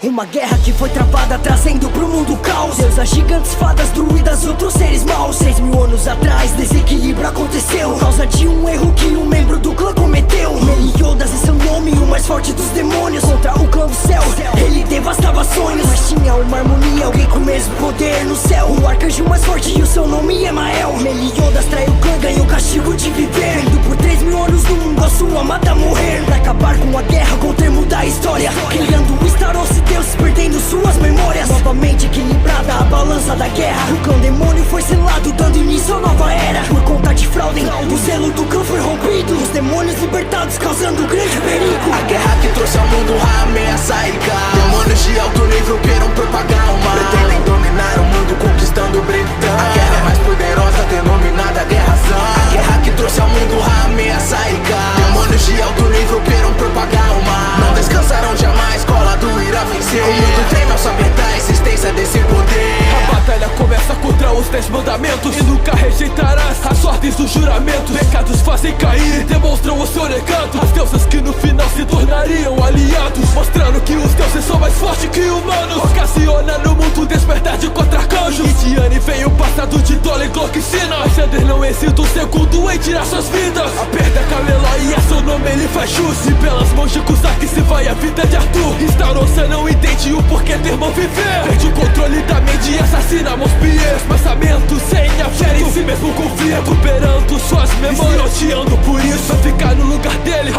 Uma guerra que foi travada, trazendo pro mundo caos. Deusas, gigantes, fadas, druidas, outros seres maus. 6.000 anos atrás, desequilíbrio aconteceu por causa de um erro que um membro do clã cometeu. Meliodas é seu nome, o mais forte dos demônios. Contra o clã do céu, ele devastava sonhos. Mas tinha uma harmonia, alguém com o mesmo poder no céu. O arcanjo mais forte e o seu nome é Mael. Meliodas traiu o clã, ganhou o castigo de viver. Vendo por 3.000 anos no mundo a sua amada morrer. Pra acabar com a guerra, com o termo da história, criando o Staros, Deus perdendo suas memórias. Novamente equilibrada a balança da guerra, o clã demônio foi selado, dando início à nova era. Por conta de Frauden, o selo do clã foi rompido. Os demônios libertados, causando grande perigo. A guerra que trouxe ao mundo a ameaça e caos. Demônios de alto nível queiram propagar o mal. Pretendem dominar o mundo, conquistando Britânia. A guerra é mais poderosa, denominada Guerra Sã. A guerra que trouxe ao mundo a ameaça e caos. Demônios de alto nível queiram propagar o mal. Não descansarão jamais, cola do irá vencer. O mundo treme ao saber da existência desse poder. A batalha começa contra os 10 mandamentos, e nunca rejeitarás as ordens dos juramentos. Pecados fazem cair e demonstram o seu legado. As deusas que no final se tornariam aliados, mostrando que os deuses são mais fortes que humanos. Ocasiona no mundo despertar de 4 arcanjos. E Diane vem o passado de Dola e Glockicina. Alexander não hesita um segundo em tirar suas vidas. A perda Cameló e a seu nome ele faz jus. E pelas mãos de Kuzak se vai a vida de Arthur. Starossa não entende o porquê ter mão viver. Perde o controle da mente e assassina Monspiers. Pensamentos sem afeto, em si mesmo confia, recuperando suas memórias, odiando por isso. Vai ficar no lugar dele,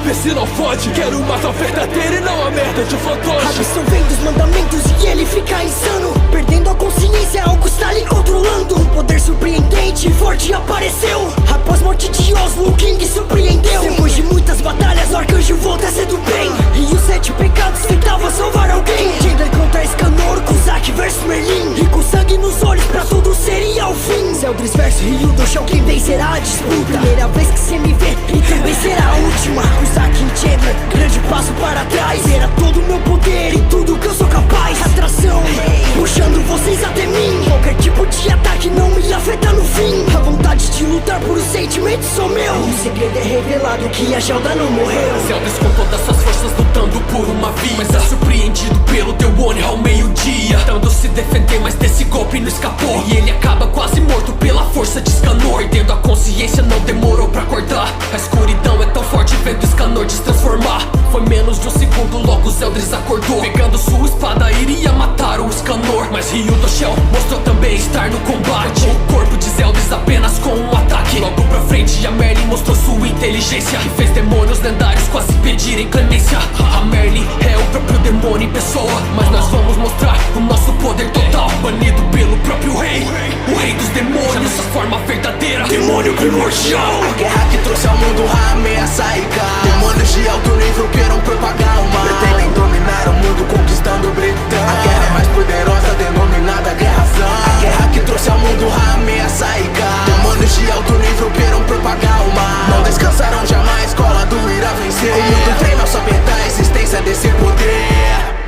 vê se não fode. Quero uma verdadeira e não a merda de fantoche. A missão vem dos mandamentos e ele fica insano, perdendo a consciência, algo está lhe controlando. Um poder surpreendente e forte apareceu. Após morte de Oslo, o King surpreendeu. Depois de muitas batalhas, o arcanjo volta a ser do bem. E os 7 pecados tentavam salvar alguém. Gender contra Escanor, Kuzak versus Merlin. E com sangue nos olhos, pra tudo seria o fim. Zeldris versus Ryudo, quem vencerá a disputa. Primeira vez que cê me vê e também será a última. Kuzak e Chandler, grande passo para trás. Era todo o meu poder e tudo que eu sou capaz. Atração, puxando vocês até mim. Qualquer tipo de ataque não me afeta no fim. A vontade de lutar por os sentimentos sou meu. O segredo é revelado que a Gelda não morreu. Zeldris com todas suas forças lutando por uma vida, mas é surpreendido pelo Demônio ao meio-dia, tentando se defender, mas desse golpe não escapou. E ele acaba quase morto pela força de Escanor. Perdendo a consciência, não demorou pra acordar. A escuridão é tão forte, vendo Escanor destransformar. Foi menos de um segundo, logo Zeldris acordou. Pegando sua espada, iria matar o Escanor, mas Ryudo Shell mostrou também estar no combate. O corpo de Zeldris apenas com um ataque. Logo pra frente, a Merlin mostrou sua inteligência, que fez demônios lendários quase pedirem clemência. A Merlin é o próprio demônio em pessoa, mas nós vamos mostrar o nosso poder total. Banido pelo próprio rei, o rei dos demônios, sua forma verdadeira, demônio primordial. A guerra que trouxe ao mundo a ameaça e caos. Demônios de alto nível queiram propagar o mal. Pretendem dominar o mundo, conquistando Britânia. A guerra é mais poderosa, denominada Guerra Sã. A guerra que trouxe ao mundo a ameaça e caos. Demônios de alto nível queiram propagar o mal. Não descansarão jamais, cola do irá vencer. O mundo treme ao saber da existência desse poder.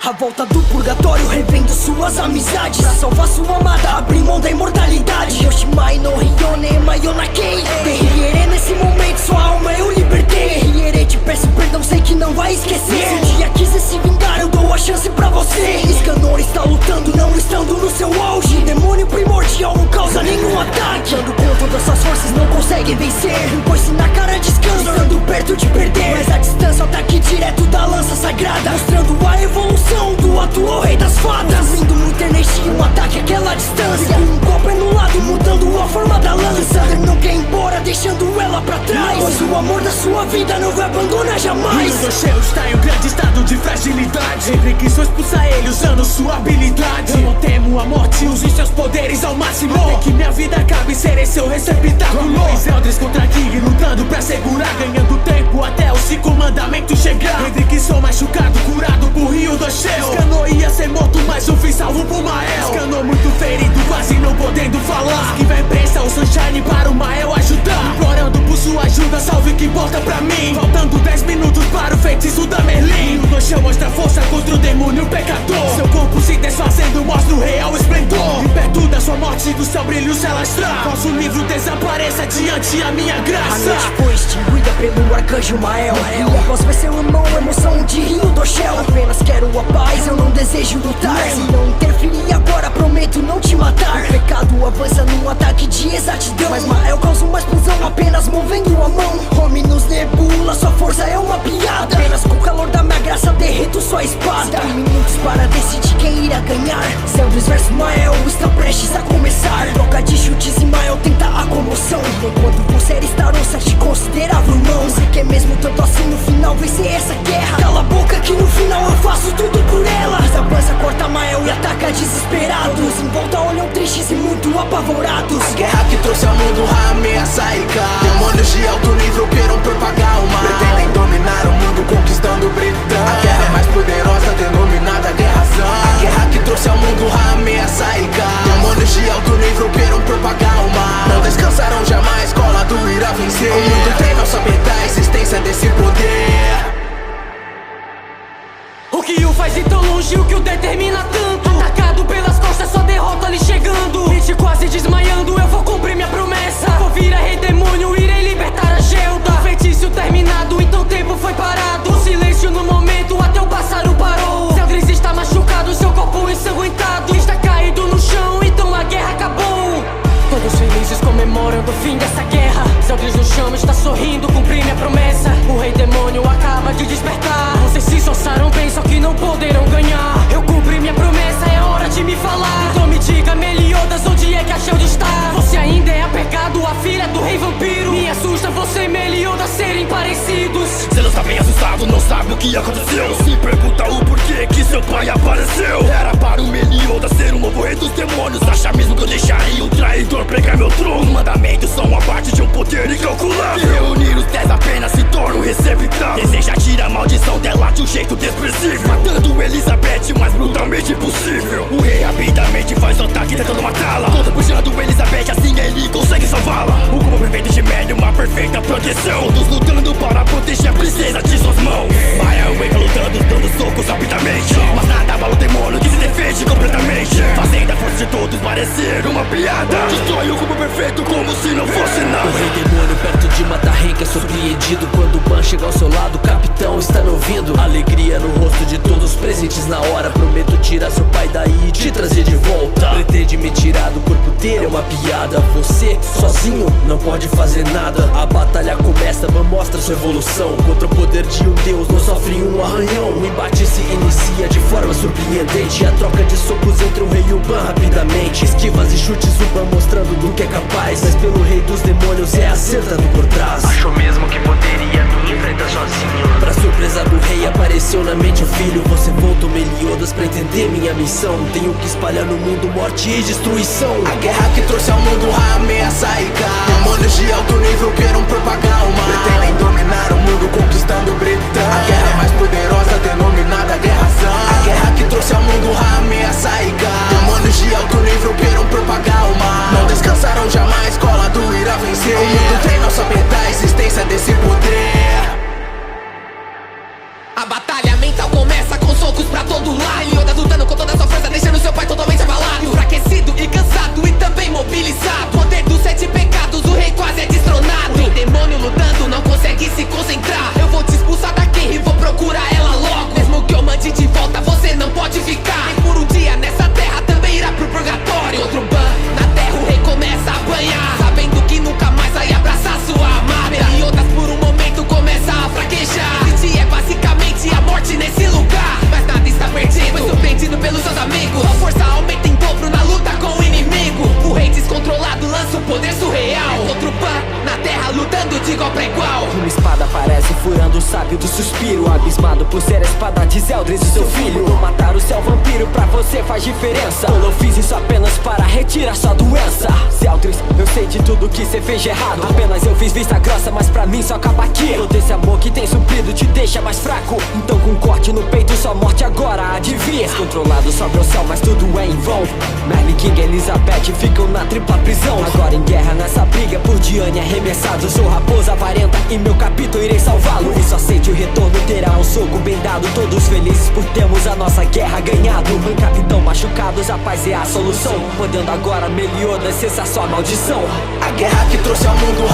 A volta do purgatório, revendo suas amizades. Pra salvar sua amada, abrir mão da imortalidade. Yoshimai no Ryone, Mayonakei. Derriere nesse momento, sua alma eu libertei. Derriere, te peço perdão, sei que não vai esquecer. Se um dia quiser se vingar, eu dou a chance pra você. Escanor está lutando, não estando no seu auge. Demônio primordial não causa nenhum ataque. Ando com todas suas forças, não consegue vencer. Impõe-se na cara, descansa, estando perto de perder. Mas a distância, ataque direto da lança sagrada, mostrando a evolução do atual rei das fadas. Consumindo muita energia, um ataque àquela distância. Com um golpe anulado, mudando a forma da lança. Sander não quer ir embora, deixando ela pra trás, pois o amor da sua vida não vai abandonar jamais. Ryudo Shell está em um grande estado de fragilidade. Sempre quis expulsar ele usando sua habilidade. Eu não temo a morte, use seus poderes ao máximo. Até que minha vida acabe, serei seu receptáculo. Zeldris contra King, lutando pra segurar, ganhando tempo até os 5 mandamentos chegar. Hendrik sou machucado, curado por Ryudo Shell. Escanor ia ser morto, mas o fim salvo por Mael. Escanor muito ferido, quase não podendo falar. Que vai imprensa o Sunshine para o Mael ajudar. Implorando por sua ajuda, salve que importa pra mim. Faltando 10 minutos para o feitiço da Merlin. Ryudo Shell mostra força contra o demônio pecador. Seu corpo se desfazendo mostra o real esplendor. E perto da sua morte do céu brilho celestial. Falso livro desapareça diante a minha graça. A noite foi extinguida pelo Arcanjo Mael. E a voz vai ser o irmão, emoção de Rio do Shell. Apenas quero a paz, eu não desejo lutar. Se não interferir agora, prometo não te matar. O pecado avança num ataque de exatidão, mas Mael causa uma explosão apenas movendo a mão. Hominus Nebula, sua força é uma piada. Apenas com o calor da minha graça derreto sua espada. 3 minutos para decidir quem irá ganhar. Zeldris vs Mael está prestes a começar. Troca de chutes e Mael tenta a comoção. Enquanto você era Starossa, te considerava irmão. Você quer mesmo tanto assim no final vencer essa guerra? Cala a boca que no final eu faço tudo por ela. Avança, corta Mael e ataca desesperado. Todos em volta olham tristes e muito apavorados. A guerra que trouxe ao mundo a ameaça e caos. Demônios de alto nível queiram propagar o mal. Pretendem dominar o mundo conquistando Britânia. A guerra mais poderosa denominada Guerra Zan. A guerra que trouxe ao mundo a ameaça e caos. Demônios de alto nível queiram propagar o mal. Não descansarão jamais, escola do irá vencer. O mundo treina ao saber da existência desse poder. O que o faz ir tão longe, o que o determina tanto? Atacado pelas costas, só derrota ali chegando. E te quase desmaiando, eu vou cumprir minha promessa. Vou virar rei demônio, irei libertar a Gelda. O feitiço terminado, então o tempo foi parado. O silêncio no momento, até o pássaro parou. Zeldris está machucado, seu corpo ensanguentado. Está caído no chão, então a guerra acabou. Todos felizes comemorando o fim dessa guerra. Zeldris no chão está sorrindo, cumpri minha promessa. O rei demônio acaba de despertar. Vocês se esforçaram bem, só que não poderão ganhar. Eu cumpri minha promessa, é hora de me falar. Então me diga, Meliodas, onde é que a Gelda está? Você ainda é apegado à filha do rei vampiro. Me assusta você e Meliodas serem parecidos. Você não está bem assustado, não sabe o que aconteceu. Se pergunta o porquê que seu pai apareceu. Era para o Meliodas ser o novo rei dos demônios. Acha mesmo que eu deixaria um traidor pegar meu trono? Os mandamentos são a parte de um poder incalculável. Se reunir os 10 apenas se torna um receptáculo. Deseja tirar a maldição dela de um jeito desprezível, matando Elizabeth mais brutalmente possível. O rei rapidamente faz o ataque tentando matá-la. Toda puxando Elizabeth, assim ele consegue salvá-la. O combo perfeito de Meli, uma perfeita proteção. Todos lutando para proteger a princesa de suas mãos. Mael entra lutando, dando socos rapidamente, mas nada abala o demônio que se defende completamente, fazendo a força de todos parecer uma piada. Destrói o combo perfeito como se não fosse nada. O rei demônio perto de Matarrenca é surpreendido quando o Ban chega ao seu lado. Capitão, está me ouvindo? Alegria no rosto de todos presentes na hora. Prometo tirar seu pai daí e te trazer de volta. Pretende me tirar do corpo dele, é uma piada. Você, sozinho, não pode fazer nada. A batalha começa, Ban mostra sua evolução. Contra o poder de um deus, não sofre um arranhão. O embate se inicia de forma surpreendente. A troca de socos entre o rei e o Ban rapidamente. Esquivas e chutes, o Ban mostrando do que é capaz. Mas pelo rei dos demônios é acertado por trás. Achou mesmo que poderia me enfrentar sozinho? Pra surpresa do rei apareceu na mente o filho. Você voltou, Meliodas, pra entender minha missão. Tenho que espalhar no mundo morte e destruição. A guerra que trouxe ao mundo a ameaça e caos. Demônios de alto nível queiram propagar o mal. Pretendem dominar o mundo conquistando Britânia. A guerra mais poderosa denominada Guerra Zan. A guerra que trouxe ao mundo a ameaça e caos. Demônios de alto nível queiram propagar o mal. Não descansarão jamais, escola do irá vencer. O mundo treina ao saber da existência desse poder. A batalha mental começa com socos pra todo lado. Meliodas lutando com toda a sua força, deixando seu pai totalmente abalado. Enfraquecido e cansado e também mobilizado. Poder dos 7 pecados, o rei quase é destronado. O rei demônio lutando, não consegue se concentrar. Eu vou te expulsar daqui e vou procurar ela logo. Mesmo que eu mande de volta, você não pode ficar. Nem por um dia nessa terra também irá pro purgatório. Outro ban, na terra o rei começa a apanhar, sabendo que nunca mais vai abraçar sua amada. Meliodas por um momento começa a fraquejar. Esse é basicamente a morte nesse lugar. Mas nada está perdido, foi surpreendido pelos seus amigos. A força aumenta em dobro na luta com o inimigo. O rei descontrolado lança o poder surreal. Outro pan na terra lutando de igual pra igual. Uma espada aparece furando o sábio do suspiro, abismado por ser a espada de Zeldris e seu filho. Vou matar o céu vampiro, pra você faz diferença. Eu não fiz isso apenas para retirar sua doença. Zeldris, eu sei de tudo que cê fez de errado. Apenas eu fiz vista grossa, mas pra mim só acaba aqui. Todo esse amor que tem suprido te deixa mais fraco. Então com um corte no peito, sua morte agora há de vir. Descontrolado sobe ao céu, mas tudo é em vão. Merlin, King e Elizabeth ficam na tripla prisão. Agora em guerra nessa briga, por Diane arremessado. Sou raposa avarenta e meu capítulo irei salvá-lo. E só aceite o retorno, terá um soco bem dado. Todos felizes por termos a nossa guerra ganhado. Um capitão machucados, a paz é a solução. Podendo agora Meliodas cessar sua maldição. A guerra que trouxe ao mundo